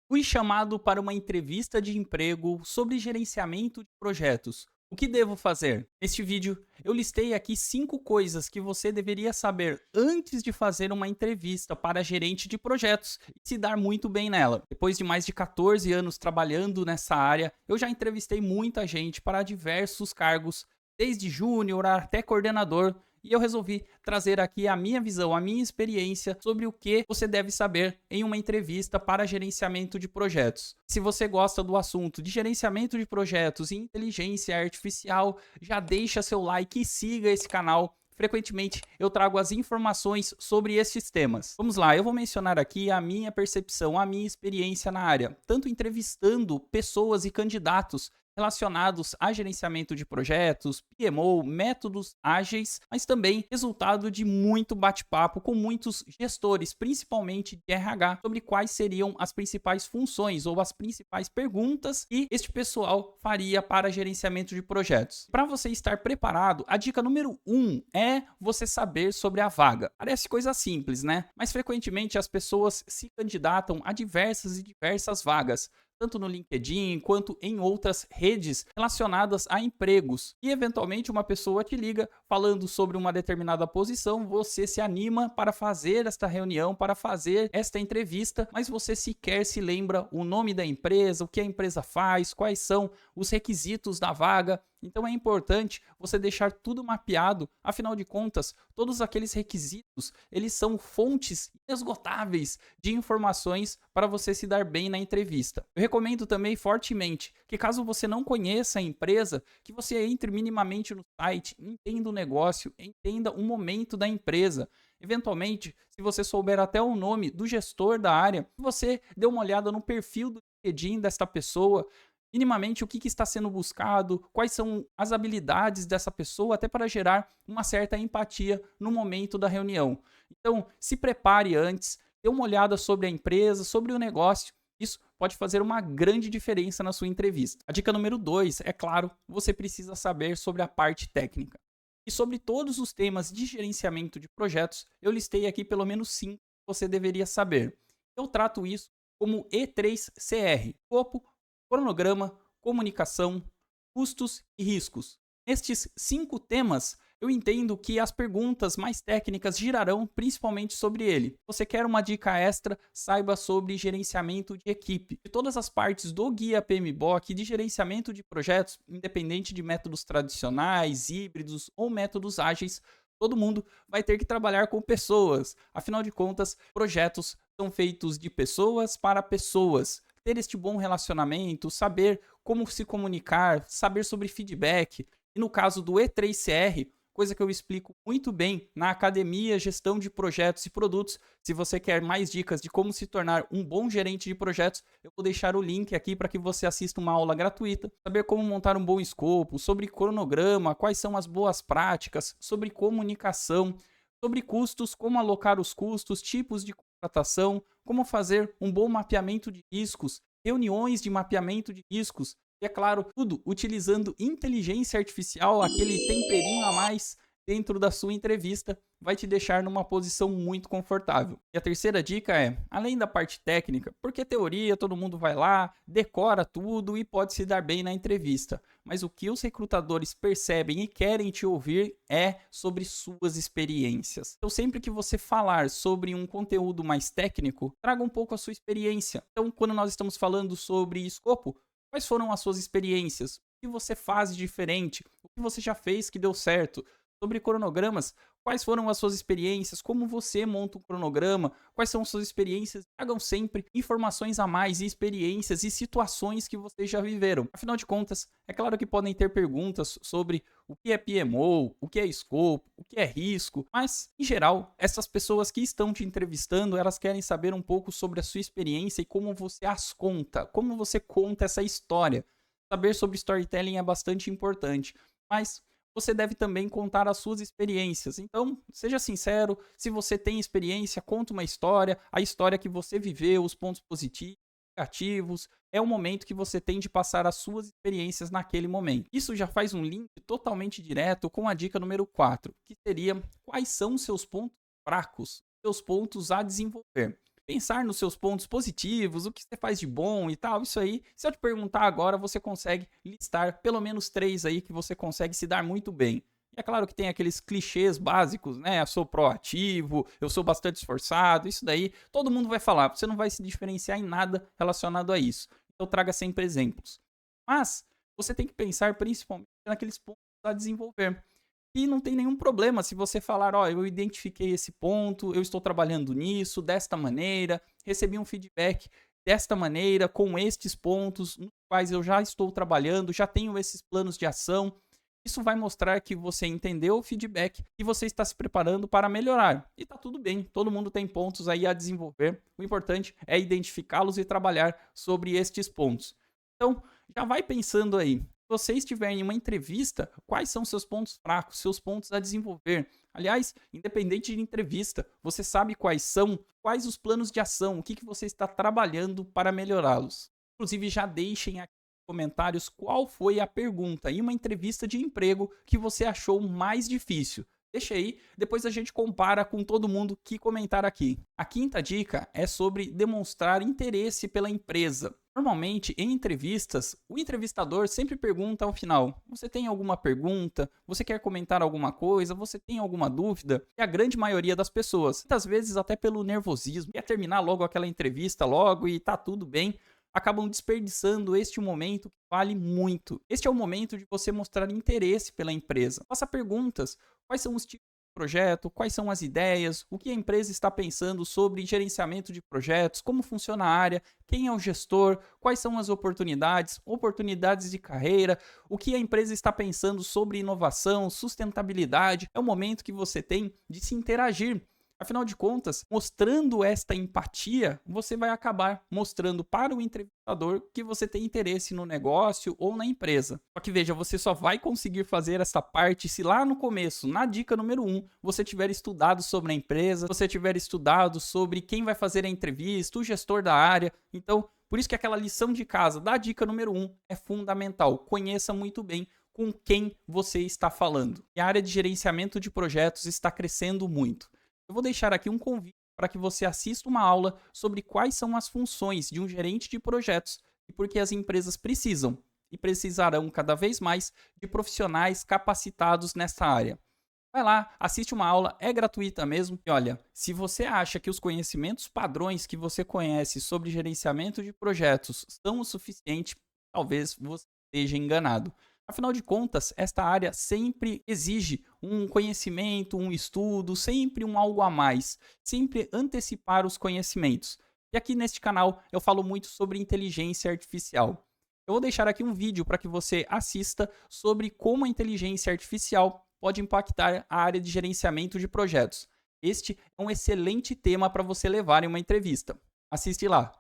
Fui chamado para uma entrevista de emprego sobre gerenciamento de projetos. O que devo fazer? Neste vídeo, eu listei aqui 5 coisas que você deveria saber antes de fazer uma entrevista para gerente de projetos e se dar muito bem nela. Depois de mais de 14 anos trabalhando nessa área, eu já entrevistei muita gente para diversos cargos, desde júnior até coordenador, e eu resolvi trazer aqui a minha visão, a minha experiência sobre o que você deve saber em uma entrevista para gerenciamento de projetos. Se você gosta do assunto de gerenciamento de projetos e inteligência artificial, já deixa seu like e siga esse canal. Frequentemente eu trago as informações sobre estes temas. Vamos lá, eu vou mencionar aqui a minha percepção, a minha experiência na área, tanto entrevistando pessoas e candidatos relacionados a gerenciamento de projetos, PMO, métodos ágeis, mas também resultado de muito bate-papo com muitos gestores, principalmente de RH, sobre quais seriam as principais funções ou as principais perguntas que este pessoal faria para gerenciamento de projetos. Para você estar preparado, a dica número 1 é você saber sobre a vaga. Parece coisa simples, né? Mas frequentemente as pessoas se candidatam a diversas e diversas vagas, tanto no LinkedIn quanto em outras redes relacionadas a empregos. E eventualmente uma pessoa te liga falando sobre uma determinada posição, você se anima para fazer esta reunião, para fazer esta entrevista, mas você sequer se lembra o nome da empresa, o que a empresa faz, quais são os requisitos da vaga. Então é importante você deixar tudo mapeado, afinal de contas, todos aqueles requisitos, eles são fontes inesgotáveis de informações para você se dar bem na entrevista. Eu recomendo também fortemente que, caso você não conheça a empresa, que você entre minimamente no site, entenda o negócio, entenda o momento da empresa. Eventualmente, se você souber até o nome do gestor da área, você dê uma olhada no perfil do LinkedIn desta pessoa, minimamente o que está sendo buscado, quais são as habilidades dessa pessoa, até para gerar uma certa empatia no momento da reunião. Então, se prepare antes, dê uma olhada sobre a empresa, sobre o negócio. Isso pode fazer uma grande diferença na sua entrevista. A dica número 2, é claro, você precisa saber sobre a parte técnica. E sobre todos os temas de gerenciamento de projetos, eu listei aqui pelo menos 5 que você deveria saber. Eu trato isso como E3CR: escopo, cronograma, comunicação, custos e riscos. Nestes 5 temas, eu entendo que as perguntas mais técnicas girarão principalmente sobre ele. Você quer uma dica extra? Saiba sobre gerenciamento de equipe. De todas as partes do guia PMBOK de gerenciamento de projetos, independente de métodos tradicionais, híbridos ou métodos ágeis, todo mundo vai ter que trabalhar com pessoas. Afinal de contas, projetos são feitos de pessoas para pessoas. Ter este bom relacionamento, saber como se comunicar, saber sobre feedback. E no caso do E3CR, coisa que eu explico muito bem na academia Gestão de Projetos e Produtos. Se você quer mais dicas de como se tornar um bom gerente de projetos, eu vou deixar o link aqui para que você assista uma aula gratuita. Saber como montar um bom escopo, sobre cronograma, quais são as boas práticas, sobre comunicação, sobre custos, como alocar os custos, tipos de contratação, como fazer um bom mapeamento de riscos, reuniões de mapeamento de riscos, e é claro, tudo utilizando inteligência artificial, aquele temperinho a mais dentro da sua entrevista, vai te deixar numa posição muito confortável. E a terceira dica é, além da parte técnica, porque teoria todo mundo vai lá, decora tudo e pode se dar bem na entrevista, mas o que os recrutadores percebem e querem te ouvir é sobre suas experiências. Então, sempre que você falar sobre um conteúdo mais técnico, traga um pouco a sua experiência. Então, quando nós estamos falando sobre escopo, quais foram as suas experiências? O que você faz de diferente? O que você já fez que deu certo? Sobre cronogramas, quais foram as suas experiências? Como você monta um cronograma? Quais são as suas experiências? Tragam sempre informações a mais e experiências e situações que vocês já viveram. Afinal de contas, é claro que podem ter perguntas sobre o que é PMO, o que é escopo, o que é risco, mas, em geral, essas pessoas que estão te entrevistando, elas querem saber um pouco sobre a sua experiência e como você as conta, como você conta essa história. Saber sobre storytelling é bastante importante, mas você deve também contar as suas experiências. Então, seja sincero, se você tem experiência, conta uma história, a história que você viveu, os pontos positivos, negativos. É o momento que você tem de passar as suas experiências naquele momento. Isso já faz um link totalmente direto com a dica número 4, que seria quais são os seus pontos fracos, seus pontos a desenvolver. pensar nos seus pontos positivos, o que você faz de bom e tal, isso aí. Se eu te perguntar agora, você consegue listar pelo menos 3 aí que você consegue se dar muito bem. E é claro que tem aqueles clichês básicos, né? Eu sou proativo, eu sou bastante esforçado, isso daí todo mundo vai falar. Você não vai se diferenciar em nada relacionado a isso. Então traga sempre exemplos. Mas você tem que pensar principalmente naqueles pontos a desenvolver. E não tem nenhum problema se você falar, ó, eu identifiquei esse ponto, eu estou trabalhando nisso, desta maneira, recebi um feedback desta maneira, com estes pontos, nos quais eu já estou trabalhando, já tenho esses planos de ação. Isso vai mostrar que você entendeu o feedback e você está se preparando para melhorar. E tá tudo bem, todo mundo tem pontos aí a desenvolver. O importante é identificá-los e trabalhar sobre estes pontos. Então, já vai pensando aí. Se você estiver em uma entrevista, quais são seus pontos fracos, seus pontos a desenvolver? Aliás, independente de entrevista, você sabe quais são, quais os planos de ação, o que você está trabalhando para melhorá-los. Inclusive, já deixem aqui nos comentários qual foi a pergunta em uma entrevista de emprego que você achou mais difícil. Deixa aí, depois a gente compara com todo mundo que comentar aqui. A quinta dica é sobre demonstrar interesse pela empresa. Normalmente, em entrevistas, o entrevistador sempre pergunta ao final: você tem alguma pergunta? Você quer comentar alguma coisa? Você tem alguma dúvida? E a grande maioria das pessoas, muitas vezes até pelo nervosismo, quer terminar logo aquela entrevista logo e tá tudo bem, acabam desperdiçando este momento que vale muito. Este é o momento de você mostrar interesse pela empresa. Faça perguntas. Quais são os tipos de projeto? Quais são as ideias? O que a empresa está pensando sobre gerenciamento de projetos? Como funciona a área? Quem é o gestor? Quais são as oportunidades? Oportunidades de carreira? O que a empresa está pensando sobre inovação, sustentabilidade? É o momento que você tem de se interagir. Afinal de contas, mostrando esta empatia, você vai acabar mostrando para o entrevistador que você tem interesse no negócio ou na empresa. Só que veja, você só vai conseguir fazer essa parte se lá no começo, na dica número 1, você tiver estudado sobre a empresa, você tiver estudado sobre quem vai fazer a entrevista, o gestor da área. Então, por isso que aquela lição de casa da dica número 1 é fundamental. Conheça muito bem com quem você está falando. E a área de gerenciamento de projetos está crescendo muito. Eu vou deixar aqui um convite para que você assista uma aula sobre quais são as funções de um gerente de projetos e por que as empresas precisam e precisarão cada vez mais de profissionais capacitados nessa área. Vai lá, assiste uma aula, é gratuita mesmo. E olha, se você acha que os conhecimentos padrões que você conhece sobre gerenciamento de projetos são o suficiente, talvez você esteja enganado. Afinal de contas, esta área sempre exige um conhecimento, um estudo, sempre um algo a mais, sempre antecipar os conhecimentos. E aqui neste canal eu falo muito sobre inteligência artificial. Eu vou deixar aqui um vídeo para que você assista sobre como a inteligência artificial pode impactar a área de gerenciamento de projetos. Este é um excelente tema para você levar em uma entrevista. Assiste lá.